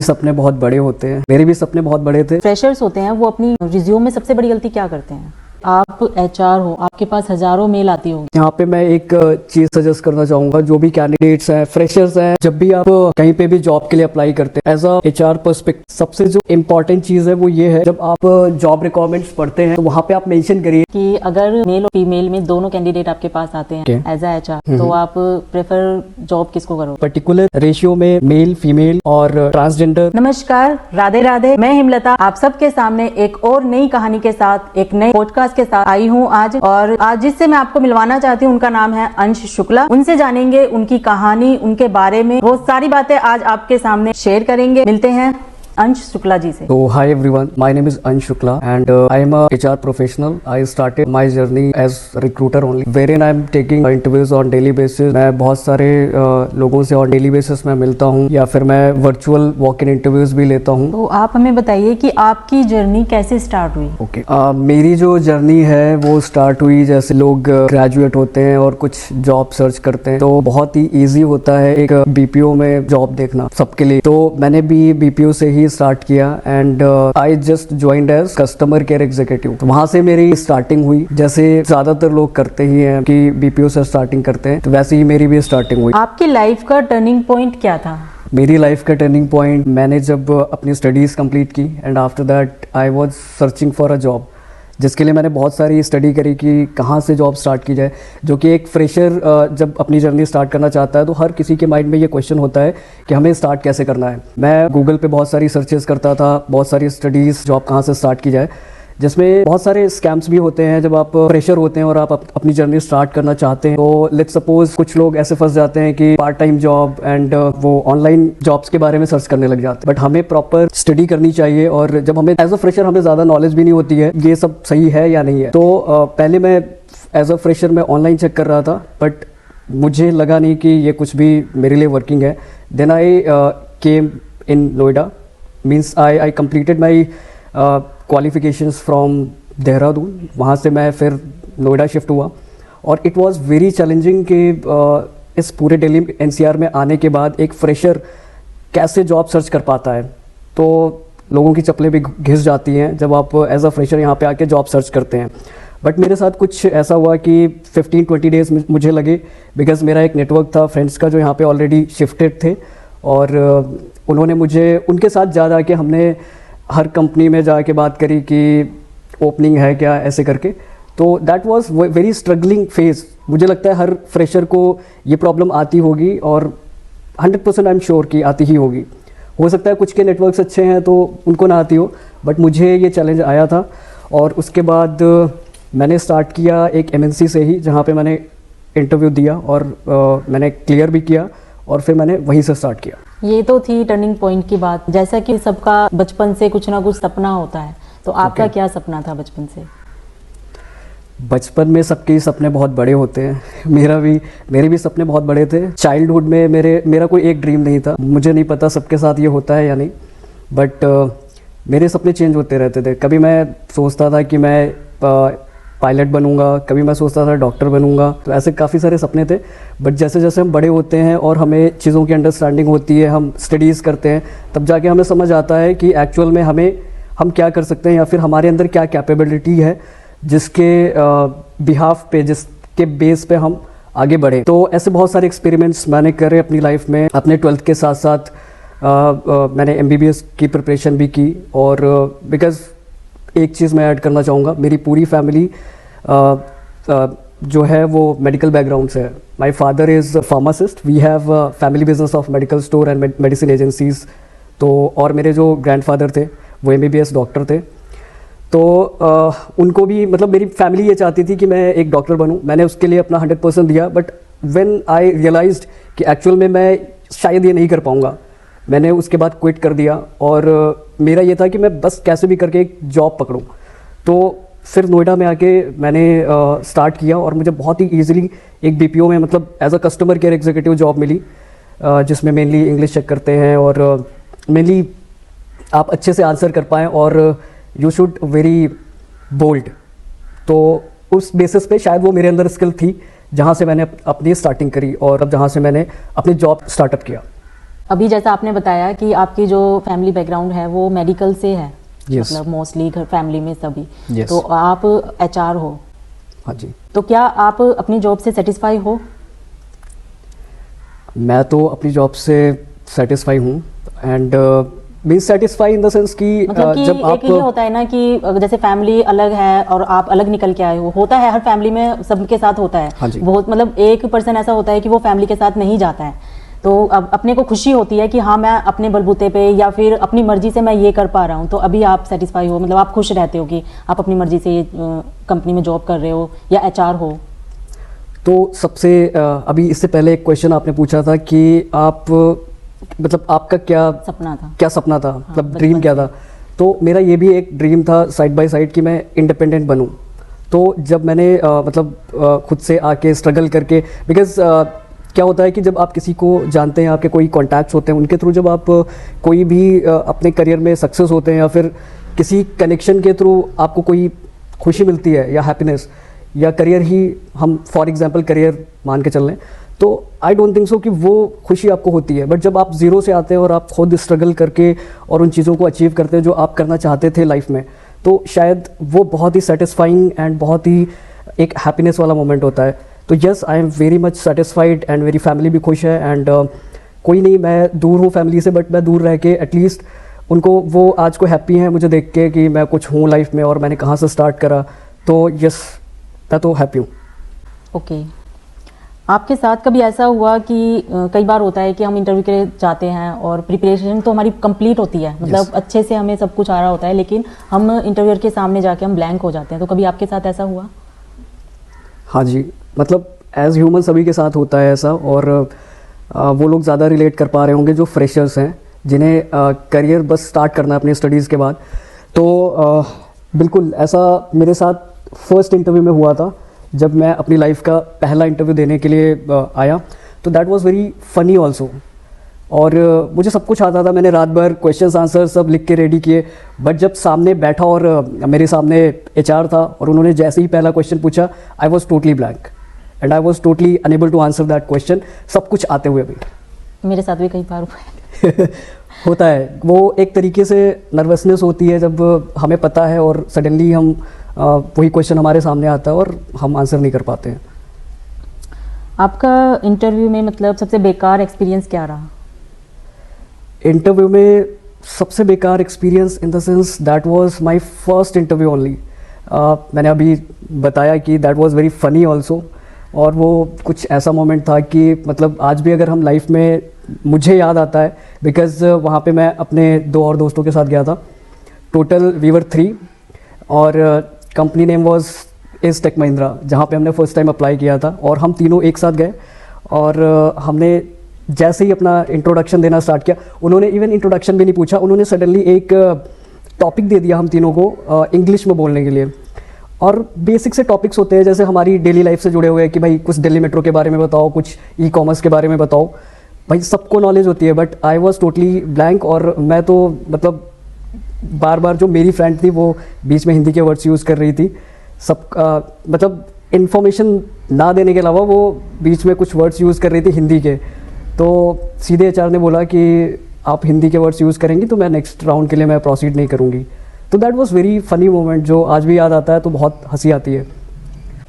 सपने बहुत बड़े होते हैं, मेरे भी सपने बहुत बड़े थे। फ्रेशर्स होते हैं वो अपनी रिज्यूम में सबसे बड़ी गलती क्या करते हैं? आप एचआर हो, आपके पास हजारों मेल आती होंगी। यहाँ पे मैं एक चीज सजेस्ट करना चाहूंगा, जो भी कैंडिडेट्स हैं, फ्रेशर्स हैं, जब भी आप कहीं पे भी जॉब के लिए अप्लाई करते हैं, एज अ एचआर पर्सपेक्टिव सबसे जो इम्पोर्टेंट चीज है वो ये है, जब आप जॉब रिक्वायरमेंट्स पढ़ते हैं तो वहाँ पे आप मेंशन करिए कि अगर मेल और फीमेल में दोनों कैंडिडेट आपके पास आते हैं एज अ एचआर, तो आप प्रेफर जॉब किसको करो? पर्टिकुलर रेशियो में मेल, फीमेल और ट्रांसजेंडर। नमस्कार, राधे राधे। मैं हिमलता आप सबके सामने एक और नई कहानी के साथ, एक नए पॉडकास्ट के साथ आई हूँ आज। और आज जिससे मैं आपको मिलवाना चाहती हूँ उनका नाम है अंश शुक्ला। उनसे जानेंगे उनकी कहानी, उनके बारे में बहुत सारी बातें आज आपके सामने शेयर करेंगे। मिलते हैं अंश शुक्ला जी से। So hi everyone, my name is Ansh Shukla and I am a HR professional. I started my journey as recruiter only, wherein I am taking interviews on daily basis. मैं बहुत सारे लोगों से on daily basis में मिलता हूँ या फिर मैं virtual walk-in interviews भी लेता हूँ। तो आप हमें बताइए कि आपकी जर्नी कैसे स्टार्ट हुई? Okay. मेरी जो जर्नी है वो स्टार्ट हुई जैसे लोग ग्रेजुएट होते हैं और कुछ जॉब सर्च करते हैं, तो बहुत ही ईजी होता है एक बीपीओ में जॉब देखना सबके लिए। तो मैंने भी बीपीओ से ही स्टार्ट किया and I just joined as customer care executive. तो वहां से मेरी स्टार्टिंग हुई, जैसे ज्यादातर लोग करते ही हैं कि बीपीओ से स्टार्टिंग करते हैं, तो वैसे ही मेरी भी स्टार्टिंग हुई। आपकी लाइफ का टर्निंग पॉइंट क्या था? मेरी लाइफ का टर्निंग पॉइंट, मैंने जब अपनी स्टडीज कंप्लीट की and after that I was searching for a job, जिसके लिए मैंने बहुत सारी स्टडी करी कि कहाँ से जॉब स्टार्ट की जाए। जो कि एक फ्रेशर जब अपनी जर्नी स्टार्ट करना चाहता है तो हर किसी के माइंड में ये क्वेश्चन होता है कि हमें स्टार्ट कैसे करना है। मैं गूगल पे बहुत सारी सर्चेस करता था, बहुत सारी स्टडीज़, जॉब कहाँ से स्टार्ट की जाए, जिसमें बहुत सारे स्कैम्स भी होते हैं। जब आप फ्रेशर होते हैं और आप अपनी जर्नी स्टार्ट करना चाहते हैं, तो लेट्स सपोज कुछ लोग ऐसे फंस जाते हैं कि पार्ट टाइम जॉब एंड वो ऑनलाइन जॉब्स के बारे में सर्च करने लग जाते हैं। बट हमें प्रॉपर स्टडी करनी चाहिए और जब हमें एज अ फ्रेशर हमें ज़्यादा नॉलेज भी नहीं होती है ये सब सही है या नहीं है। तो पहले मैं एज अ फ्रेशर मैं ऑनलाइन चेक कर रहा था, बट मुझे लगा नहीं कि ये कुछ भी मेरे लिए वर्किंग है। Then I came in Noida, means I completed my qualifications from Dehradun. वहाँ से मैं फिर नोएडा शिफ्ट हुआ और इट वाज वेरी चैलेंजिंग कि इस पूरे दिल्ली एनसीआर में आने के बाद एक फ्रेशर कैसे जॉब सर्च कर पाता है। तो लोगों की चप्पलें भी घिस जाती हैं जब आप एज अ फ्रेशर यहाँ पे आके जॉब सर्च करते हैं। बट मेरे साथ कुछ ऐसा हुआ कि 15-20 डेज मुझे लगे, बिकॉज मेरा एक नेटवर्क था फ्रेंड्स का जो यहाँ पे ऑलरेडी शिफ्टेड थे और उन्होंने मुझे उनके साथ जा के हमने हर कंपनी में जाके बात करी कि ओपनिंग है क्या, ऐसे करके। तो that was very struggling phase. मुझे लगता है हर फ्रेशर को ये प्रॉब्लम आती होगी और 100% आई एम श्योर कि आती ही होगी। हो सकता है कुछ के नेटवर्क्स अच्छे हैं तो उनको ना आती हो, बट मुझे ये चैलेंज आया था। और उसके बाद मैंने स्टार्ट किया एक एमएनसी से ही, जहाँ पे मैंने इंटरव्यू दिया और मैंने क्लियर भी किया और फिर मैंने वहीं से स्टार्ट किया। ये तो थी टर्निंग पॉइंट की बात। जैसा कि सबका बचपन से कुछ ना कुछ सपना होता है, तो आपका क्या सपना था बचपन से? बचपन में सबके सपने बहुत बड़े होते हैं, मेरे भी सपने बहुत बड़े थे। चाइल्डहुड में मेरा कोई एक ड्रीम नहीं था। मुझे नहीं पता सबके साथ ये होता है या नहीं, बट मेरे सपने चेंज होते रहते थे। कभी मैं सोचता था कि मैं पायलट बनूंगा, कभी मैं सोचता था डॉक्टर बनूंगा। तो ऐसे काफ़ी सारे सपने थे। बट जैसे जैसे हम बड़े होते हैं और हमें चीज़ों की अंडरस्टैंडिंग होती है, हम स्टडीज़ करते हैं, तब जाके हमें समझ आता है कि एक्चुअल में हम क्या कर सकते हैं या फिर हमारे अंदर क्या कैपेबिलिटी है जिसके बिहाफ पे, जिसके बेस पे हम आगे बढ़े। तो ऐसे बहुत सारे एक्सपेरिमेंट्स मैंने करे अपनी लाइफ में। अपने 12th के साथ साथ मैंने MBBS की प्रिपरेशन भी की। और बिकॉज एक चीज़ मैं ऐड करना चाहूँगा, मेरी पूरी फैमिली जो है वो मेडिकल बैकग्राउंड से है। My father is pharmacist, we have family business of medical store and medicine agencies. तो और मेरे जो ग्रैंडफादर थे वो MBBS डॉक्टर थे। तो उनको भी, मतलब मेरी फैमिली ये चाहती थी कि मैं एक डॉक्टर बनूं। मैंने उसके लिए अपना 100% दिया। बट व्हेन आई रियलाइज्ड कि एक्चुअल में मैं शायद ये नहीं कर पाऊँगा, मैंने उसके बाद क्विट कर दिया। और मेरा ये था कि मैं बस कैसे भी करके एक जॉब पकड़ूं। तो फिर नोएडा में आके मैंने स्टार्ट किया और मुझे बहुत ही ईजिली एक BPO में, मतलब as a customer care executive job मिली, जिसमें मेनली इंग्लिश चेक करते हैं और मेनली आप अच्छे से आंसर कर पाएँ और यू शुड वेरी बोल्ड। तो उस बेसिस पे शायद वो मेरे अंदर स्किल थी, जहाँ से मैंने अपनी स्टार्टिंग करी और अब जहाँ से मैंने अपनी जॉब स्टार्टअप किया। अभी जैसा आपने बताया कि आपकी जो फैमिली बैकग्राउंड है वो मेडिकल से है, Yes. मतलब मोस्टली घर फैमिली में सभी। Yes. तो आप एचआर हो, हाँ जी। तो क्या आप अपनी जॉब से सेटिस्फाई हो? मैं तो अपनी जॉब से सेटिस्फाई हूँ and means satisfy in the sense कि मतलब कि जब एक आप ये होता है ना कि जैसे फैमिली अलग है और आप अलग निकल के आए हो, होता है हर फैमिली में सबके साथ होता है। हाँ जी। बहुत मतलब एक पर्सन ऐसा होता है कि वो फैमिली के साथ नहीं जाता है, तो अब अपने को खुशी होती है कि हाँ मैं अपने बलबूते पे या फिर अपनी मर्जी से मैं ये कर पा रहा हूँ। तो अभी आप सेटिस्फाई हो, मतलब आप खुश रहते हो कि आप अपनी मर्जी से ये कंपनी में जॉब कर रहे हो या एचआर हो? तो सबसे अभी इससे पहले एक क्वेश्चन आपने पूछा था कि आप मतलब आपका क्या सपना था, मतलब ड्रीम क्या था। तो मेरा ये भी एक ड्रीम था साइड बाय साइड कि मैं इंडिपेंडेंट बनूं। तो जब मैंने खुद से आके स्ट्रगल करके, बिकॉज क्या होता है कि जब आप किसी को जानते हैं, आपके कोई कॉन्टैक्ट्स होते हैं, उनके थ्रू जब आप कोई भी अपने करियर में सक्सेस होते हैं या फिर किसी कनेक्शन के थ्रू आपको कोई खुशी मिलती है या हैप्पीनेस या करियर ही, हम फॉर एग्जांपल करियर मान के चल रहे हैं, तो आई डोंट थिंक सो कि वो खुशी आपको होती है। बट जब आप ज़ीरो से आते हैं और आप खुद स्ट्रगल करके और उन चीज़ों को अचीव करते हैं जो आप करना चाहते थे लाइफ में, तो शायद वो बहुत ही सेटिस्फाइंग एंड बहुत ही एक हैप्पीनेस वाला मोमेंट होता है। तो yes, I am very much satisfied and मेरी फैमिली भी खुश है एंड कोई नहीं, मैं दूर हूँ फैमिली से, बट मैं दूर रह के एटलीस्ट उनको, वो आज को हैप्पी हैं मुझे देख के कि मैं कुछ हूँ लाइफ में और मैंने कहाँ से स्टार्ट करा। तो यस, मैं तो हैप्पी हूँ। ओके। आपके साथ कभी ऐसा हुआ कि कई बार होता है कि हम इंटरव्यू के लिए जाते हैं और प्रिपरेशन तो हमारी कंप्लीट होती है, मतलब Yes. अच्छे से हमें सब कुछ आ रहा होता है, लेकिन हम इंटरव्यूअर के सामने जाके हम ब्लैंक हो जाते हैं। तो कभी आपके साथ ऐसा हुआ? हाँ जी, मतलब एज ह्यूमन सभी के साथ होता है ऐसा, और वो लोग ज़्यादा रिलेट कर पा रहे होंगे जो फ्रेशर्स हैं, जिन्हें करियर बस स्टार्ट करना है अपनी स्टडीज़ के बाद। तो बिल्कुल ऐसा मेरे साथ फर्स्ट इंटरव्यू में हुआ था, जब मैं अपनी लाइफ का पहला इंटरव्यू देने के लिए आया। तो that was very funny also, और मुझे सब कुछ आता था, मैंने रात भर क्वेश्चंस आंसर सब लिख के रेडी किए। बट जब सामने बैठा और मेरे सामने एचआर था और उन्होंने जैसे ही पहला क्वेश्चन पूछा, I was totally blank and I was totally unable to answer that question, सब कुछ आते हुए भी। मेरे साथ भी कई बार हुआ है। होता है, वो एक तरीके से नर्वसनेस होती है जब हमें पता है और सडनली हम वही क्वेश्चन हमारे सामने आता है और हम आंसर नहीं कर पाते हैं। आपका इंटरव्यू में मतलब सबसे बेकार एक्सपीरियंस क्या रहा? इंटरव्यू में सबसे बेकार experience in the sense that was my first interview only. मैंने अभी बताया कि that was very funny also, और वो कुछ ऐसा मोमेंट था कि मतलब आज भी अगर हम लाइफ में, मुझे याद आता है बिकॉज वहाँ पे मैं अपने 2 और दोस्तों के साथ गया था। टोटल वी वर 3 और company name was is tech Mahindra, जहाँ पे हमने फर्स्ट टाइम अप्लाई किया था, और हम तीनों एक साथ गए और हमने जैसे ही अपना इंट्रोडक्शन देना स्टार्ट किया, उन्होंने इवन इंट्रोडक्शन भी नहीं पूछा, उन्होंने सडनली एक टॉपिक दे दिया हम तीनों को इंग्लिश में बोलने के लिए। और बेसिक से टॉपिक्स होते हैं जैसे हमारी डेली लाइफ से जुड़े हुए हैं कि भाई कुछ दिल्ली मेट्रो के बारे में बताओ, कुछ ई कॉमर्स के बारे में बताओ। भाई सबको नॉलेज होती है, but I was totally blank, और मैं तो मतलब बार बार जो मेरी फ्रेंड थी वो बीच में हिंदी के वर्ड्स यूज़ कर रही थी, सब मतलब इन्फॉर्मेशन ना देने के अलावा वो बीच में कुछ वर्ड्स यूज़ कर रही थी हिंदी के। तो सीधे एचआर ने बोला कि आप हिंदी के वर्ड्स यूज़ करेंगी तो मैं नेक्स्ट राउंड के लिए मैं प्रोसीड नहीं करूँगी। तो that was very funny moment, जो आज भी याद आता है तो बहुत हंसी आती है।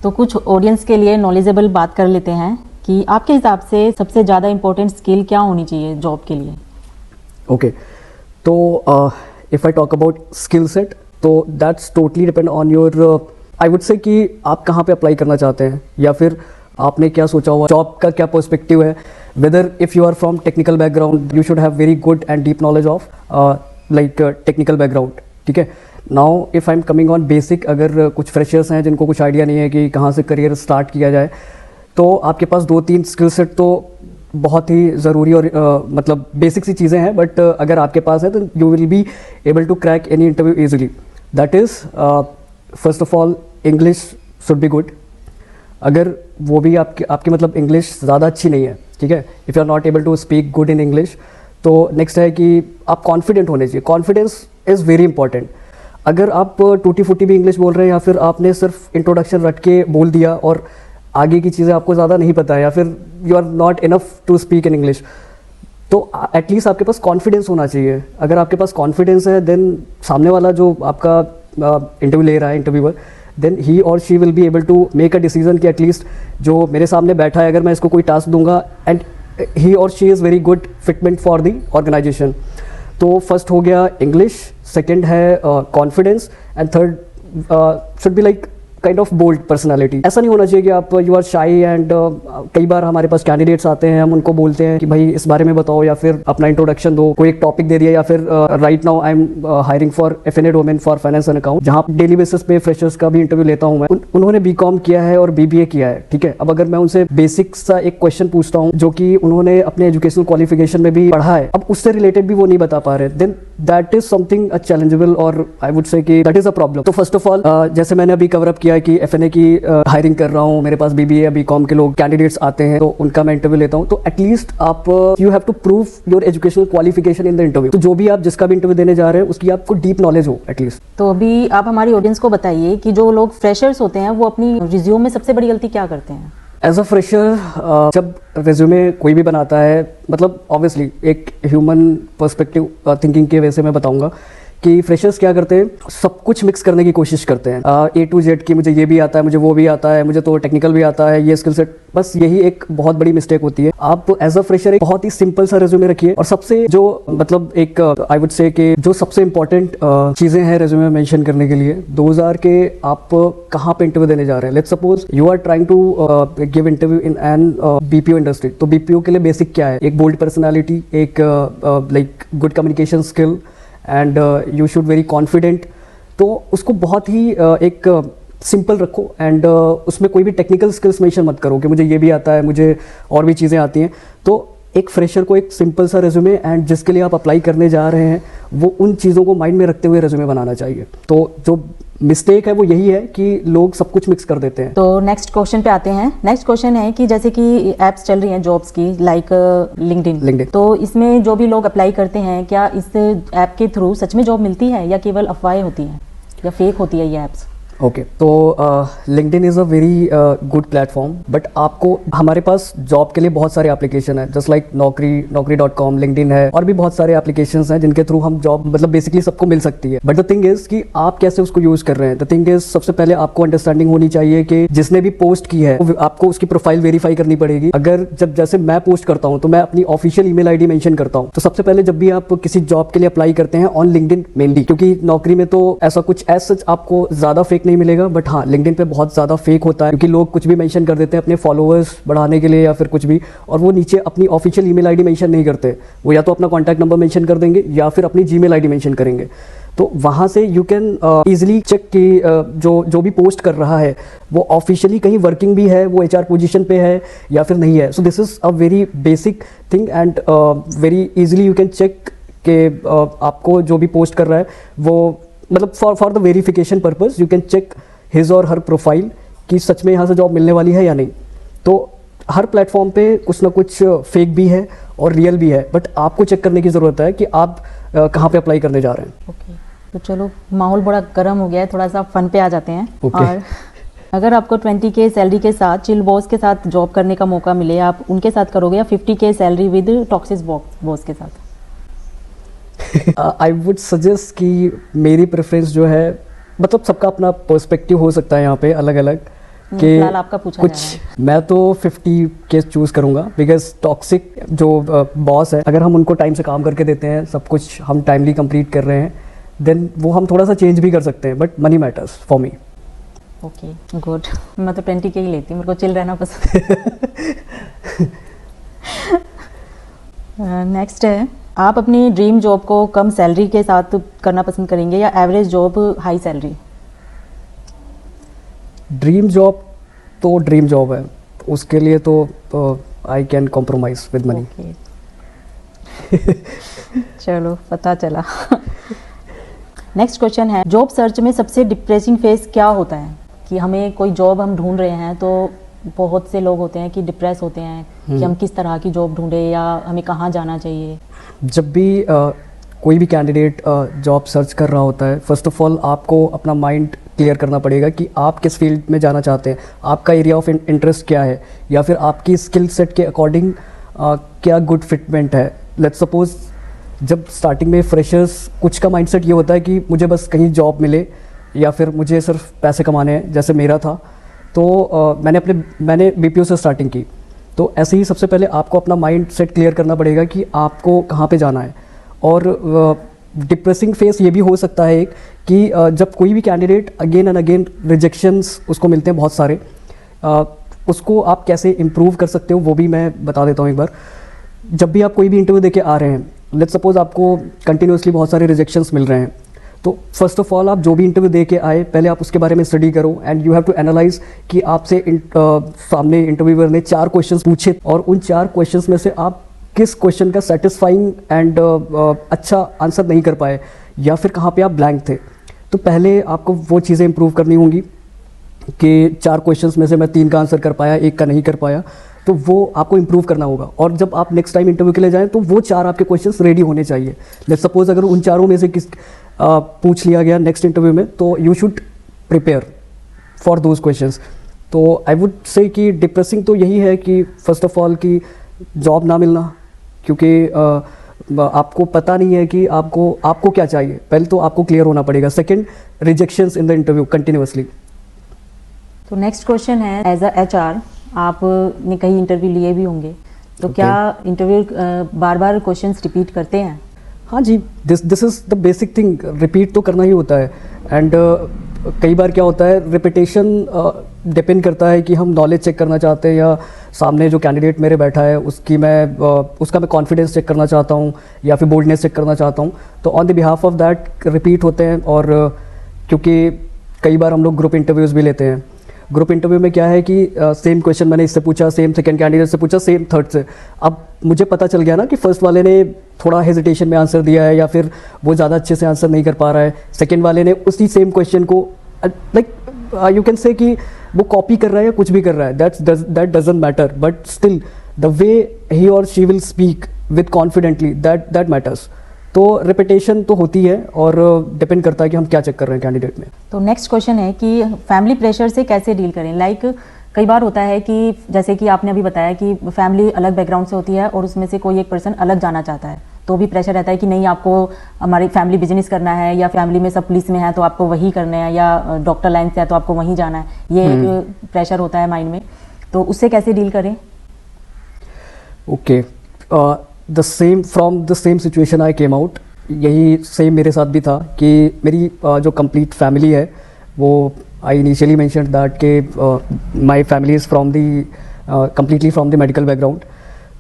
तो कुछ ऑडियंस के लिए नॉलेजेबल बात कर लेते हैं कि आपके हिसाब से सबसे ज़्यादा इंपॉर्टेंट स्किल क्या होनी चाहिए जॉब के लिए? ओके, तो if I talk about skill set, तो that's totally depend on your, I would say कि आप कहाँ पे अप्लाई करना चाहते हैं या फिर आपने क्या सोचा हुआ, जॉब का क्या पर्सपेक्टिव है। Whether if you are from technical background, you should have very good and deep knowledge of like technical background, ठीक है। Now if I am coming on basic, अगर कुछ फ्रेशर्स हैं जिनको कुछ आइडिया नहीं है कि कहाँ से करियर स्टार्ट किया जाए, तो आपके पास 2-3 स्किल सेट तो बहुत ही ज़रूरी और मतलब बेसिक सी चीज़ें हैं, बट अगर आपके पास है तो you will be able to crack any interview easily. That is first of all English should be good. अगर वो भी आपकी मतलब इंग्लिश ज़्यादा अच्छी नहीं है, ठीक है, if you are not able to speak good in English, तो नेक्स्ट है कि आप कॉन्फिडेंट होने चाहिए। Confidence is very important. अगर आप टूटी फूटी भी इंग्लिश बोल रहे हैं या फिर आपने सिर्फ इंट्रोडक्शन रट के बोल दिया और आगे की चीज़ें आपको ज़्यादा नहीं पता है, या फिर you are not enough to speak in English, तो एटलीस्ट आपके पास कॉन्फिडेंस होना चाहिए। अगर आपके पास कॉन्फिडेंस है देन सामने वाला जो आपका इंटरव्यू ले रहा है इंटरव्यूअर, देन ही और she will be able to make a decision कि एटलीस्ट जो मेरे सामने बैठा है अगर मैं इसको कोई टास्क दूंगा एंड ही और she is very good fitment for the organisation. तो फर्स्ट हो गया इंग्लिश, सेकेंड है confidence and third should be like kind of bold personality. ऐसा नहीं होना चाहिए कि आप यू आर शाई एंड कई बार हमारे पास कैंडिडेट्स आते हैं, हम उनको बोलते हैं कि भाई इस बारे में बताओ या फिर अपना इंट्रोडक्शन दो, कोई एक टॉपिक दे दिया या फिर right now I am hiring for FNA domain for finance and account, जहाँ डेली बेसिस पे फ्रेशर्स का भी इंटरव्यू लेता हूँ मैं। उन्होंने BCom किया है और BBA किया है, ठीक है। अब अगर मैं उनसे बेसिक सा एक क्वेश्चन पूछता हूँ जो कि उन्होंने अपने एजुकेशनल क्वालिफिकेशन में भी पढ़ा है, अब उससे रिलेटेड भी वो नहीं बता पा रहे, then that is something challengeable और आई वुड से कि दैट इज अ प्रॉब्लम। तो फर्स्ट ऑफ ऑल जैसे मैंने अभी कवर अप किया है कि FNA की हायरिंग कर रहा हूँ, मेरे पास BBA या BCom के लोग कैंडिडेट्स आते हैं तो उनका मैं इंटरव्यू लेता हूँ। तो एटलीस्ट आप you have to prove your educational qualification in the interview. तो जो भी आप जिसका भी इंटरव्यू देने जा रहे हैं उसकी आपको डीप नॉलेज हो एटलीस्ट। तो अभी आप हमारी ऑडियंस को बताइए कि जो लोग फ्रेशर्स होते हैं वो अपनी रिज्यूम में सबसे बड़ी गलती क्या करते हैं? एज अ फ्रेशर जब रेज्यूमे कोई भी बनाता है, मतलब ऑब्वियसली एक ह्यूमन पर्सपेक्टिव थिंकिंग के वजह से मैं बताऊंगा कि फ्रेशर्स क्या करते हैं, सब कुछ मिक्स करने की कोशिश करते हैं, A to Z की मुझे ये भी आता है, मुझे वो भी आता है, मुझे तो टेक्निकल भी आता है, ये स्किल सेट। बस यही एक बहुत बड़ी मिस्टेक होती है। आप एज अ फ्रेशर एक बहुत ही सिंपल सा रेज्यूमे रखिए और सबसे जो मतलब एक आई वुड से कि जो सबसे इंपॉर्टेंट चीज़ें हैं रेज्यूमे में मेंशन करने के लिए, दोज आर के आप कहाँ पे इंटरव्यू देने जा रहे हैं। Let's suppose you are trying to give interview in an BPO industry. तो BPO के लिए बेसिक क्या है? एक बोल्ड पर्सनैलिटी, एक like good communication skill and you should very confident. तो उसको बहुत ही एक सिंपल रखो एंड उसमें कोई भी टेक्निकल स्किल्स मेंशन मत करो कि मुझे ये भी आता है, मुझे और भी चीज़ें आती हैं। तो एक फ्रेशर को एक सिंपल सा रेज्यूमे एंड जिसके लिए आप अप्लाई करने जा रहे हैं वो उन चीज़ों को माइंड में रखते हुए रेज्यूमे बनाना चाहिए। तो जो मिस्टेक है वो यही है कि लोग सब कुछ मिक्स कर देते हैं। तो नेक्स्ट क्वेश्चन पे आते हैं। नेक्स्ट क्वेश्चन है कि जैसे कि एप्स चल रही हैं जॉब्स की लाइक लिंक्डइन, तो इसमें जो भी लोग अप्लाई करते हैं क्या इस ऐप के थ्रू सच में जॉब मिलती है या केवल अफवाहें होती हैं या फेक होती है ये एप्स? ओके, तो LinkedIn is a very good platform, but आपको हमारे पास जॉब के लिए बहुत सारे एप्लीकेशन है, जस्ट लाइक नौकरी.com, लिंक्डइन है और भी बहुत सारे एप्लीकेशंस हैं जिनके थ्रू हम जॉब मतलब बेसिकली सबको मिल सकती है। बट द थिंग इज कि आप कैसे उसको यूज कर रहे हैं। द थिंग इज सबसे पहले आपको अंडरस्टैंडिंग होनी चाहिए कि जिसने भी पोस्ट की है आपको उसकी प्रोफाइल वेरीफाई करनी पड़ेगी। अगर जब जैसे मैं पोस्ट करता हूँ तो मैं अपनी ऑफिशियल ईमेल आईडी मेंशन करता हूँ। तो सबसे पहले जब भी आप किसी जॉब के लिए अप्लाई करते हैं ऑन लिंक्डइन मेनली, क्योंकि नौकरी में तो ऐसा कुछ एज सच आपको ज्यादा फेक नहीं मिलेगा, बट हाँ लिंक्डइन पे बहुत ज़्यादा फेक होता है क्योंकि लोग कुछ भी मेंशन कर देते हैं अपने फॉलोअर्स बढ़ाने के लिए या फिर कुछ भी, और वो नीचे अपनी ऑफिशियल ईमेल आईडी मेंशन नहीं करते। वो या तो अपना कॉन्टैक्ट नंबर मेंशन कर देंगे या फिर अपनी जीमेल आईडी मेंशन करेंगे। तो वहाँ से यू कैन ईजिली चेक कि जो भी पोस्ट कर रहा है वो ऑफिशियली कहीं वर्किंग भी है, वो HR पोजीशन पे है या फिर नहीं है। So this is a very basic thing and very easily you can check कि आपको जो भी पोस्ट कर रहा है वो मतलब for the verification purpose you can check his or her profile कि सच में यहाँ से जॉब मिलने वाली है या नहीं। तो हर प्लेटफॉर्म पे कुछ ना कुछ फेक भी है और रियल भी है, बट आपको चेक करने की ज़रूरत है कि आप कहाँ पे अप्लाई करने जा रहे हैं। ओके, तो चलो माहौल बड़ा गर्म हो गया है, थोड़ा सा फन पे आ जाते हैं। और अगर आपको 20K सैलरी के साथ चिल बॉस के साथ जॉब करने का मौका मिले, आप उनके साथ करोगे या 50K salary with toxic boss के साथ? आई वुड सजेस्ट कि मेरी प्रेफरेंस जो है, मतलब सबका अपना पर्सपेक्टिव हो सकता है यहाँ पे अलग अलग कि आपका पूछा कुछ मैं तो 50K चूज करूंगा बिकॉज टॉक्सिक जो बॉस है अगर हम उनको टाइम से काम करके देते हैं, सब कुछ हम टाइमली कंप्लीट कर रहे हैं, देन वो हम थोड़ा सा चेंज भी कर सकते हैं, but money matters for me. Okay good, मैं तो 20K ही लेती हूँ, मेरे को चिल रहना पसंद। नेक्स्ट है, आप अपनी ड्रीम जॉब को कम सैलरी के साथ करना पसंद करेंगे या average job high salary? Dream job तो ड्रीम जॉब है, उसके लिए तो I can compromise with money. चलो पता चला। नेक्स्ट क्वेश्चन है, जॉब सर्च में सबसे डिप्रेसिंग फेज क्या होता है? कि हमें कोई जॉब हम ढूंढ रहे हैं तो बहुत से लोग होते हैं कि डिप्रेस होते हैं कि हम किस तरह की जॉब ढूंढे या हमें कहाँ जाना चाहिए। जब भी कोई भी कैंडिडेट जॉब सर्च कर रहा होता है, फर्स्ट ऑफ ऑल आपको अपना माइंड क्लियर करना पड़ेगा कि आप किस फील्ड में जाना चाहते हैं, आपका एरिया ऑफ इंटरेस्ट क्या है, या फिर आपकी स्किल सेट के अकॉर्डिंग क्या गुड फिटमेंट है। लेट्स सपोज जब स्टार्टिंग में फ्रेशर्स कुछ का माइंडसेट ये होता है कि मुझे बस कहीं जॉब मिले या फिर मुझे सिर्फ पैसे कमाने हैं, जैसे मेरा था। तो मैंने बीपीओ से स्टार्टिंग की। तो ऐसे ही सबसे पहले आपको अपना माइंड सेट क्लियर करना पड़ेगा कि आपको कहाँ पे जाना है। और डिप्रेसिंग फेस ये भी हो सकता है एक कि जब कोई भी candidate again and again rejections उसको मिलते हैं बहुत सारे, उसको आप कैसे इम्प्रूव कर सकते हो वो भी मैं बता देता हूँ एक बार। जब भी आप कोई भी इंटरव्यू देके आ रहे हैं, लेट्स सपोज आपको कंटिन्यूसली बहुत सारे रिजेक्शंस मिल रहे हैं, तो फर्स्ट ऑफ ऑल आप जो भी इंटरव्यू दे के आए पहले आप उसके बारे में स्टडी करो and you have to analyse कि आपसे सामने इंटरव्यूअर ने 4 क्वेश्चंस पूछे और उन 4 क्वेश्चंस में से आप किस क्वेश्चन का सेटिस्फाइंग एंड अच्छा आंसर नहीं कर पाए या फिर कहाँ पे आप ब्लैंक थे। तो पहले आपको वो चीज़ें इंप्रूव करनी होंगी कि 4 क्वेश्चंस में से मैं 3 का आंसर कर पाया, 1 का नहीं कर पाया, तो वो आपको इंप्रूव करना होगा। और जब आप नेक्स्ट टाइम इंटरव्यू के लिए जाएं तो वो 4 आपके क्वेश्चंस रेडी होने चाहिए। लेट्स सपोज अगर उन 4 में से किस पूछ लिया गया नेक्स्ट इंटरव्यू में, तो you should prepare for those questions. तो आई वुड से कि डिप्रेसिंग तो यही है कि फर्स्ट ऑफ ऑल कि जॉब ना मिलना, क्योंकि आपको पता नहीं है कि आपको क्या चाहिए। पहले तो आपको क्लियर होना पड़ेगा। Second, rejections in the interview continuously. तो नेक्स्ट क्वेश्चन है, एज अ एचआर आपने कई इंटरव्यू लिए भी होंगे, तो क्या इंटरव्यू बार बार क्वेश्चंस रिपीट करते हैं? हाँ जी, this is the basic thing, repeat तो करना ही होता है। एंड कई बार क्या होता है, रिपीटेशन डिपेंड करता है कि हम नॉलेज चेक करना चाहते हैं या सामने जो कैंडिडेट मेरे बैठा है उसका मैं कॉन्फिडेंस चेक करना चाहता हूँ या फिर बोल्डनेस चेक करना चाहता हूँ। तो on the behalf of that repeat होते हैं। और क्योंकि कई बार हम लोग ग्रुप इंटरव्यूज़ भी लेते हैं। ग्रुप इंटरव्यू में क्या है कि सेम क्वेश्चन मैंने इससे पूछा, सेम सेकंड कैंडिडेट से पूछा, सेम थर्ड से। अब मुझे पता चल गया ना कि फर्स्ट वाले ने थोड़ा हेजिटेशन में आंसर दिया है या फिर वो ज़्यादा अच्छे से आंसर नहीं कर पा रहा है। सेकंड वाले ने उसी सेम क्वेश्चन को लाइक यू कैन से कि वो कॉपी कर रहा है या कुछ भी कर रहा है, that doesn't matter, but still the way he और she will speak with confidently that matters. तो रिपीटेशन तो होती है और डिपेंड करता है कि हम क्या चेक कर रहे हैं कैंडिडेट में। तो नेक्स्ट क्वेश्चन है कि फैमिली प्रेशर से कैसे डील करें? लाइक कई बार होता है कि जैसे कि आपने अभी बताया कि फैमिली अलग बैकग्राउंड से होती है और उसमें से कोई एक पर्सन अलग जाना चाहता है, तो भी प्रेशर रहता है कि नहीं आपको हमारी फैमिली बिजनेस करना है, या फैमिली में सब पुलिस में है तो आपको वही करना है, या डॉक्टर लाइन से है तो आपको वहीं जाना है। ये एक प्रेशर होता है माइंड में, तो उससे कैसे डील करें? Okay, from the same situation I came out. यही सेम मेरे साथ भी था कि मेरी जो कंप्लीट फैमिली है वो, आई इनिशियली मेंशन्ड दैट के my family is from the completely from the medical background.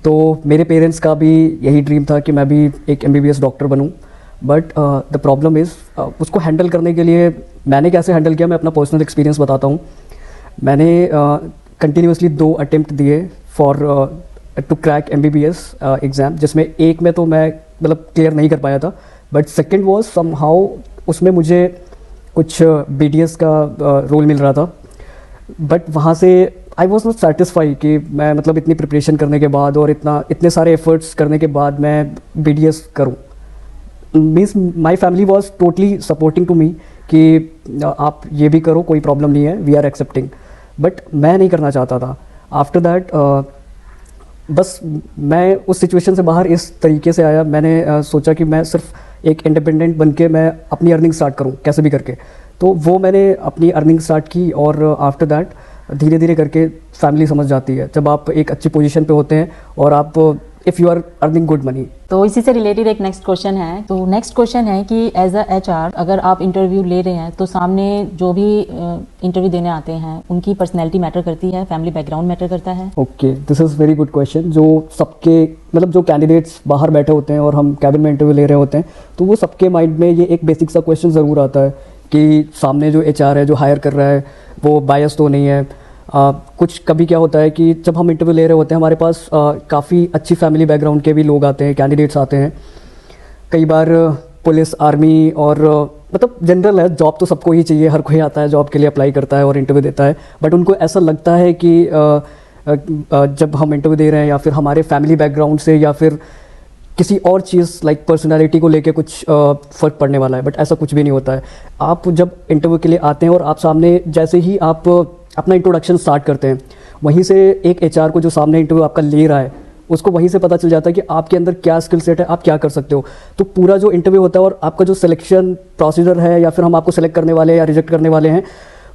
तो मेरे पेरेंट्स का भी यही ड्रीम था कि मैं भी एक MBBS डॉक्टर बनूं। बट द प्रॉब्लम इज़ उसको हैंडल करने के लिए मैंने कैसे हैंडल किया, मैं अपना पर्सनल एक्सपीरियंस बताता हूँ। मैंने कंटिन्यूसली 2 अटेम्प्ट दिए for to crack MBBS exam, जिसमें एक में तो मैं मतलब क्लियर नहीं कर पाया था, बट सेकंड वाज समहाउ उसमें मुझे कुछ BDS का रोल मिल रहा था। बट वहाँ से आई वॉज नॉट सेटिस्फाई कि मैं मतलब इतनी प्रिपरेशन करने के बाद और इतने सारे एफर्ट्स करने के बाद मैं BDS करूँ। Means my family was totally supporting to me कि आप ये भी करो, कोई प्रॉब्लम नहीं है, वी आर एक्सेप्टिंग। बट मैं नहीं करना चाहता था। आफ्टर दैट बस मैं उस सिचुएशन से बाहर इस तरीके से आया। मैंने सोचा कि मैं सिर्फ एक इंडिपेंडेंट बन के मैं अपनी अर्निंग स्टार्ट करूं कैसे भी करके। तो वो मैंने अपनी अर्निंग स्टार्ट की और आफ्टर दैट धीरे धीरे करके फैमिली समझ जाती है जब आप एक अच्छी पोजीशन पे होते हैं और आप if you are earning good money. तो इसी से रिलेटेड एक नेक्स्ट क्वेश्चन है। तो नेक्स्ट क्वेश्चन है कि एज अ HR अगर आप इंटरव्यू ले रहे हैं तो सामने जो भी इंटरव्यू देने आते हैं उनकी पर्सनैलिटी मैटर करती है, फैमिली बैकग्राउंड मैटर करता है? Okay, this is very good question. जो सबके मतलब जो कैंडिडेट्स बाहर बैठे होते हैं और हम कैबिन में इंटरव्यू ले रहे होते हैं तो वो सबके माइंड में ये एक बेसिक सा क्वेश्चन ज़रूर आता है कि सामने जो HR है, जो हायर कर रहा है, वो बायस तो नहीं है। कुछ कभी क्या होता है कि जब हम इंटरव्यू ले रहे होते हैं हमारे पास काफ़ी अच्छी फैमिली बैकग्राउंड के भी लोग आते हैं, कैंडिडेट्स आते हैं। कई बार पुलिस, आर्मी और मतलब जनरल है, जॉब तो सबको ही चाहिए, हर कोई आता है जॉब के लिए, अप्लाई करता है और इंटरव्यू देता है। बट उनको ऐसा लगता है कि जब हम इंटरव्यू दे रहे हैं या फिर हमारे फैमिली बैकग्राउंड से या फिर किसी और चीज़ लाइक पर्सनालिटी को लेके कुछ फ़र्क पड़ने वाला है। बट ऐसा कुछ भी नहीं होता है। आप जब इंटरव्यू के लिए आते हैं और आप सामने जैसे ही आप अपना इंट्रोडक्शन स्टार्ट करते हैं, वहीं से एक HR को जो सामने इंटरव्यू आपका ले रहा है उसको वहीं से पता चल जाता है कि आपके अंदर क्या स्किल सेट है, आप क्या कर सकते हो। तो पूरा जो इंटरव्यू होता है और आपका जो सिलेक्शन प्रोसीजर है या फिर हम आपको सेलेक्ट करने वाले हैं या रिजेक्ट करने वाले हैं,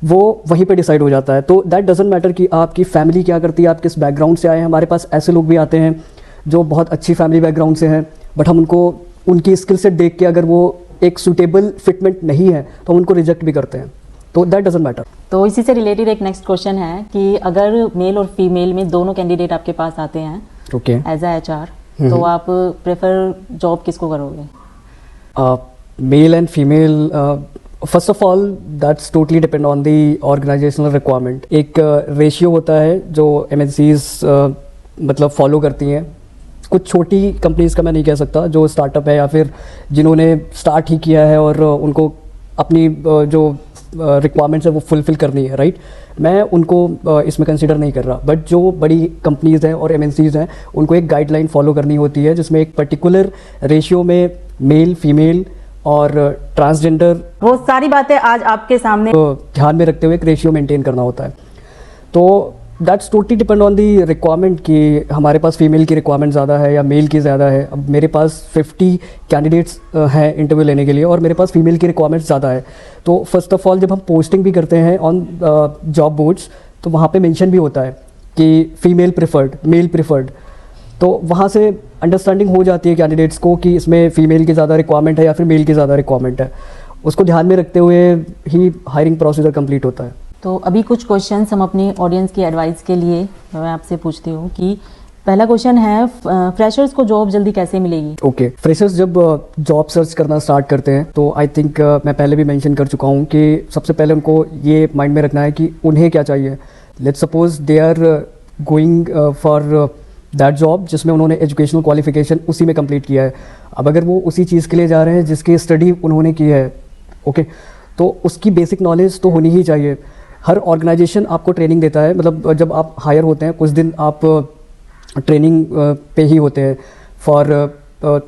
वो वहीं पे डिसाइड हो जाता है। तो दैट डजेंट मैटर कि आपकी फैमिली क्या करती है, आप किस बैकग्राउंड से आए हैं। हमारे पास ऐसे लोग भी आते हैं जो बहुत अच्छी फैमिली बैकग्राउंड से हैं, बट हम उनको उनकी स्किल सेट देख के अगर वो एक सूटेबल फिटमेंट नहीं है तो हम उनको रिजेक्ट भी करते हैं। तो दैट डजेंट मैटर। तो इसी से रिलेटेड एक नेक्स्ट क्वेश्चन है कि अगर मेल और फीमेल में दोनों कैंडिडेट आपके पास आते हैं ओके, एज अ एचआर, तो आप प्रेफर जॉब किसको करोगे? Male and female, first of all that's totally depend on the organisational requirement. एक रेशियो होता है जो एमएनसीज मतलब फॉलो करती हैं। कुछ छोटी कंपनीज का मैं नहीं कह सकता, जो स्टार्टअप है या फिर जिन्होंने स्टार्ट ही किया है और उनको अपनी जो रिक्वायरमेंट्स है वो फुलफिल करनी है, राइट। मैं उनको इसमें कंसिडर नहीं कर रहा, बट जो बड़ी कंपनीज हैं और एमएनसीज हैं उनको एक गाइडलाइन फॉलो करनी होती है जिसमें एक पर्टिकुलर रेशियो में मेल, फीमेल और ट्रांसजेंडर, वो सारी बातें आज आपके सामने ध्यान में रखते हुए एक रेशियो मेंटेन करना होता है। तो that's totally depend on the requirement कि हमारे पास फीमेल की रिक्वायरमेंट ज़्यादा है या मेल की ज़्यादा है। अब मेरे पास 50 कैंडिडेट्स हैं इंटरव्यू लेने के लिए और मेरे पास फीमेल की रिक्वायरमेंट ज़्यादा है। तो फर्स्ट ऑफ ऑल जब हम पोस्टिंग भी करते हैं ऑन जॉब बोर्ड्स तो वहाँ पे मेंशन भी होता है कि फीमेल प्रेफर्ड, मेल प्रेफर्ड। तो वहाँ से अंडरस्टैंडिंग हो जाती है कैंडिडेट्स को कि इसमें फ़ीमेल की ज़्यादा रिक्वायरमेंट है या फिर मेल की ज़्यादा रिक्वायरमेंट है। उसको ध्यान में रखते हुए ही हायरिंग प्रोसीजर कंप्लीट होता है। तो अभी कुछ क्वेश्चंस हम अपनी ऑडियंस की एडवाइस के लिए मैं आपसे पूछती हूँ कि पहला क्वेश्चन है, फ्रेशर्स को जॉब जल्दी कैसे मिलेगी? ओके, फ्रेशर्स जब जॉब सर्च करना स्टार्ट करते हैं तो आई थिंक मैं पहले भी मेंशन कर चुका हूँ कि सबसे पहले उनको ये माइंड में रखना है कि उन्हें क्या चाहिए। Let's suppose they are going for that job जिसमें उन्होंने एजुकेशनल क्वालिफिकेशन उसी में कंप्लीट किया है। अब अगर वो उसी चीज़ के लिए जा रहे हैं जिसकी स्टडी उन्होंने की है, ओके, तो उसकी बेसिक नॉलेज तो होनी ही चाहिए। हर ऑर्गेनाइजेशन आपको ट्रेनिंग देता है, मतलब जब आप हायर होते हैं कुछ दिन आप ट्रेनिंग पे ही होते हैं फॉर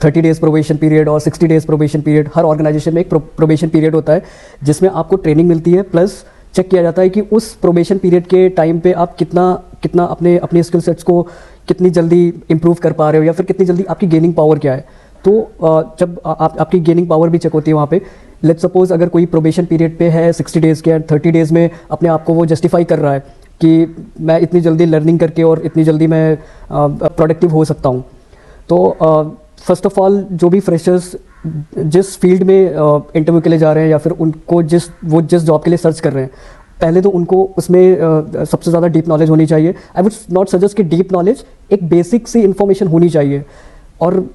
30 डेज़ प्रोबेशन पीरियड और 60 डेज़ प्रोबेशन पीरियड। हर ऑर्गेनाइजेशन में एक प्रोबेशन पीरियड होता है जिसमें आपको ट्रेनिंग मिलती है, प्लस चेक किया जाता है कि उस प्रोबेशन पीरियड के टाइम पे आप कितना अपने स्किल सेट्स को कितनी जल्दी इंप्रूव कर पा रहे हो या फिर कितनी जल्दी आपकी गेनिंग पावर क्या है। तो जब आपकी गेनिंग पावर भी चेक होती है वहाँ पे। लेट्स सपोज अगर कोई प्रोबेशन पीरियड पे है 60 डेज़ के एंड 30 डेज़ में अपने आप को वो जस्टिफाई कर रहा है कि मैं इतनी जल्दी लर्निंग करके और इतनी जल्दी मैं प्रोडक्टिव हो सकता हूँ। तो फर्स्ट ऑफ ऑल जो भी फ्रेशर्स जिस फील्ड में इंटरव्यू के लिए जा रहे हैं या फिर उनको जिस जॉब के लिए सर्च कर रहे हैं, पहले तो उनको उसमें सबसे ज़्यादा डीप नॉलेज होनी चाहिए। आई वुड नॉट सजेस्ट कि डीप नॉलेज, एक बेसिक सी इन्फॉर्मेशन होनी चाहिए और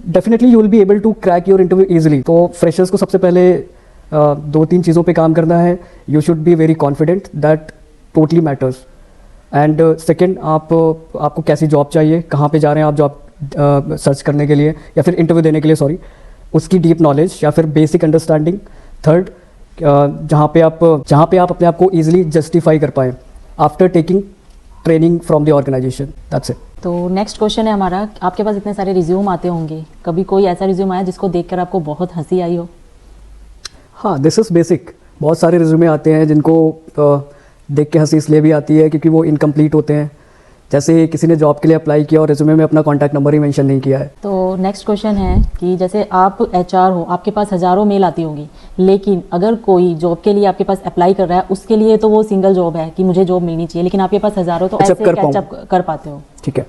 definitely you will be able to crack your interview easily. तो फ्रेशर्स को सबसे पहले 2-3 चीज़ों पे काम करना है। You should be very confident, that totally matters. And second, आपको कैसी जॉब चाहिए, कहाँ पे जा रहे हैं आप जॉब सर्च करने के लिए या फिर इंटरव्यू देने के लिए, सॉरी, उसकी डीप नॉलेज या फिर बेसिक अंडरस्टैंडिंग। थर्ड, जहाँ पे आप अपने आप को ईजिली जस्टिफाई कर पाएँ after taking training from the organisation. That's it. तो नेक्स्ट क्वेश्चन है हमारा, आपके पास इतने सारे रिज्यूम आते होंगे, कभी कोई ऐसा रिज्यूम आया जिसको देखकर आपको बहुत हंसी आई हो? हाँ, दिस इज़ बेसिक। बहुत सारे रिज्यूमे आते हैं जिनको देख के हंसी इसलिए भी आती है क्योंकि वो इनकम्प्लीट होते हैं। जैसे किसी ने जॉब के लिए अप्लाई किया और रिज्यूमे में अपना कॉन्टैक्ट नंबर ही मेंशन नहीं किया है। तो नेक्स्ट क्वेश्चन है कि जैसे आप एचआर हो, आपके पास हज़ारों मेल आती होंगी, लेकिन अगर कोई जॉब के लिए आपके पास अप्लाई कर रहा है, उसके लिए तो वो सिंगल जॉब है कि मुझे जॉब मिलनी चाहिए, लेकिन आपके पास हज़ारों, तो ऐसे कैचअप कर पाते हो? ठीक है,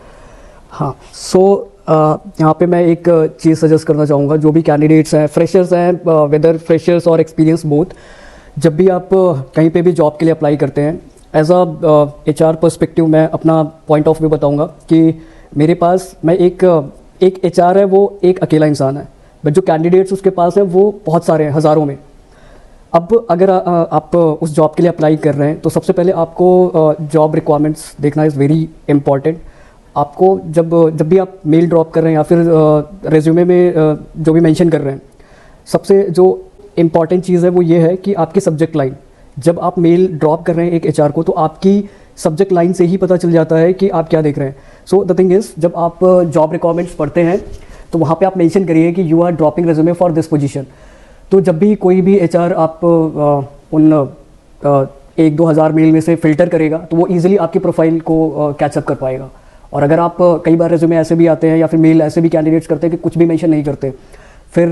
हाँ। सो यहाँ पे मैं एक चीज़ सजेस्ट करना चाहूँगा, जो भी कैंडिडेट्स हैं, फ्रेशर्स हैं, वेदर फ्रेशर्स और एक्सपीरियंस बोथ, जब भी आप कहीं पे भी जॉब के लिए अप्लाई करते हैं, एज अ एचआर पर्सपेक्टिव मैं अपना पॉइंट ऑफ व्यू बताऊंगा कि मेरे पास एक एचआर है, वो एक अकेला इंसान है, बट जो कैंडिडेट्स उसके पास हैं वो बहुत सारे हैं, हज़ारों में। अब अगर आप उस जॉब के लिए अप्लाई कर रहे हैं तो सबसे पहले आपको जॉब रिक्वायरमेंट्स देखना इज़ वेरी इंपॉर्टेंट। आपको जब भी आप मेल ड्रॉप कर रहे हैं या फिर रेज्यूमे में जो भी मेंशन कर रहे हैं, सबसे जो इम्पॉर्टेंट चीज़ है वो ये है कि आपकी सब्जेक्ट लाइन। जब आप मेल ड्रॉप कर रहे हैं एक एचआर को, तो आपकी सब्जेक्ट लाइन से ही पता चल जाता है कि आप क्या देख रहे हैं। सो द थिंग इज़, जब आप जॉब रिक्वायरमेंट्स पढ़ते हैं तो वहाँ पे आप मेंशन करिए कि you are dropping resume for this position. तो जब भी कोई भी एचआर आप उन 1-2 हज़ार मेल में से फ़िल्टर करेगा तो वो ईजिली आपकी प्रोफाइल को कैचअप कर पाएगा और अगर आप कई बार रेज्यूमे ऐसे भी आते हैं या फिर मेल ऐसे भी कैंडिडेट्स करते हैं कि कुछ भी मेंशन नहीं करते, फिर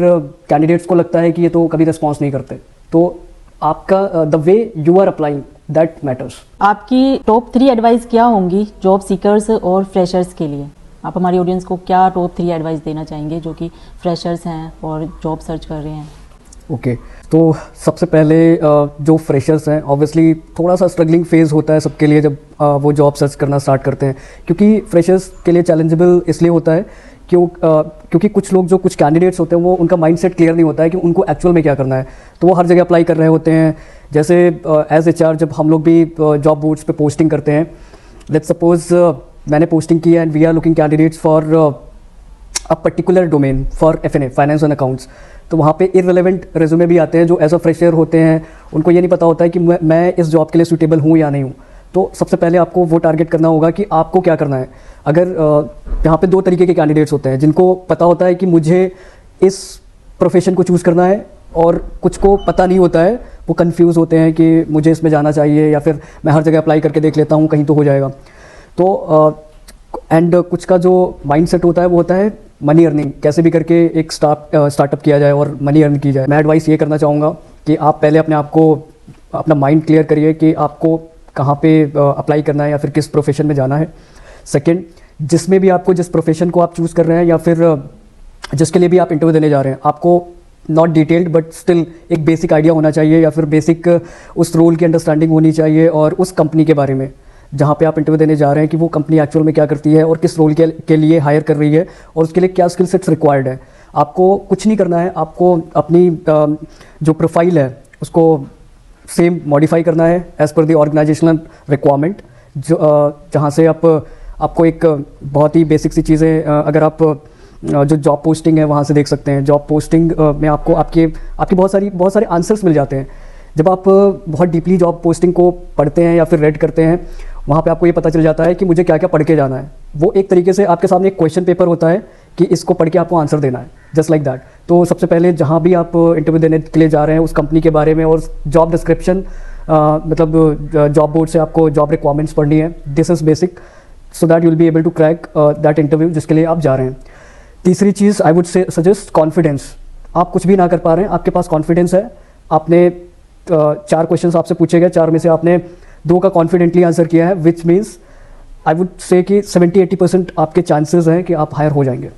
कैंडिडेट्स को लगता है कि ये तो कभी रिस्पॉन्स नहीं करते। तो आपका the way you are applying that matters. आपकी टॉप 3 एडवाइस क्या होंगी जॉब सीकर्स और फ्रेशर्स के लिए? आप हमारी ऑडियंस को क्या टॉप 3 एडवाइस देना चाहेंगे जो कि फ्रेशर्स हैं और जॉब सर्च कर रहे हैं? ओके, तो सबसे पहले जो फ्रेशर्स हैं, ऑब्वियसली थोड़ा सा स्ट्रगलिंग फेज़ होता है सबके लिए जब वो जॉब सर्च करना स्टार्ट करते हैं, क्योंकि फ्रेशर्स के लिए चैलेंजेबल इसलिए होता है क्योंकि कुछ लोग, जो कुछ कैंडिडेट्स होते हैं, वो उनका माइंडसेट क्लियर नहीं होता है कि उनको एक्चुअल में क्या करना है। तो वो हर जगह अप्लाई कर रहे होते हैं। जैसे एज HR जब हम लोग भी जॉब बोर्ड्स पे पोस्टिंग करते हैं, लेट्स सपोज मैंने पोस्टिंग की है and we are looking candidates for a particular domain for FNA, finance and accounts. तो वहाँ पे इररिलेवेंट रेज्यूमे भी आते हैं जो एज अ फ्रेशर होते हैं, उनको ये नहीं पता होता है कि मैं इस जॉब के लिए सूटेबल हूँ या नहीं हूँ। तो सबसे पहले आपको वो टारगेट करना होगा कि आपको क्या करना है। अगर यहाँ पे 2 तरीके के कैंडिडेट्स होते हैं, जिनको पता होता है कि मुझे इस प्रोफेशन को चूज़ करना है, और कुछ को पता नहीं होता है, वो कंफ्यूज होते हैं कि मुझे इसमें जाना चाहिए या फिर मैं हर जगह अप्लाई करके देख लेता हूँ, कहीं तो हो जाएगा। तो एंड कुछ का जो माइंडसेट होता है वो होता है मनी अर्निंग, कैसे भी करके एक स्टार्टअप किया जाए और मनी अर्न की जाए। मैं एडवाइस ये करना चाहूँगा कि आप पहले अपने आप को, अपना माइंड क्लियर करिए कि आपको कहाँ पे अप्लाई करना है या फिर किस प्रोफेशन में जाना है। सेकंड, जिसमें भी आपको, जिस प्रोफेशन को आप चूज़ कर रहे हैं या फिर जिसके लिए भी आप इंटरव्यू देने जा रहे हैं, आपको नॉट डिटेल्ड बट स्टिल एक बेसिक आइडिया होना चाहिए या फिर बेसिक उस रोल की अंडरस्टैंडिंग होनी चाहिए, और उस कंपनी के बारे में जहाँ पे आप इंटरव्यू देने जा रहे हैं कि वो कंपनी एक्चुअल में क्या करती है और किस रोल के लिए हायर कर रही है और उसके लिए क्या स्किल सेट्स रिक्वायर्ड है। आपको कुछ नहीं करना है, आपको अपनी जो प्रोफाइल है उसको सेम मॉडिफाई करना है as per the organisational requirement, जो जहाँ से आपको एक बहुत ही बेसिक सी चीज़ें, अगर आप जो जॉब पोस्टिंग है वहाँ से देख सकते हैं। जॉब पोस्टिंग में आपको आपके बहुत सारे आंसर्स मिल जाते हैं। जब आप बहुत डीपली जॉब पोस्टिंग को पढ़ते हैं या फिर रेड करते हैं, वहाँ पे आपको ये पता चल जाता है कि मुझे क्या क्या पढ़ के जाना है। वो एक तरीके से आपके सामने एक क्वेश्चन पेपर होता है कि इसको पढ़ के आपको आंसर देना है, जस्ट लाइक दैट। तो सबसे पहले जहाँ भी आप इंटरव्यू देने के लिए जा रहे हैं, उस कंपनी के बारे में और जॉब डिस्क्रिप्शन, मतलब जॉब बोर्ड से आपको जॉब रिक्वायरमेंट्स पढ़नी है। This is basic, so that you will be able to crack that interview जिसके लिए आप जा रहे हैं। तीसरी चीज़, आई वुड सजेस्ट कॉन्फिडेंस। आप कुछ भी ना कर पा रहे हैं, आपके पास कॉन्फिडेंस है। आपने 4 क्वेश्चंस आपसे पूछे गए, 4 में से आपने 2 का कॉन्फिडेंटली आंसर किया है, which means I would say कि 70-80% आपके चांसेस हैं कि आप हायर हो जाएंगे।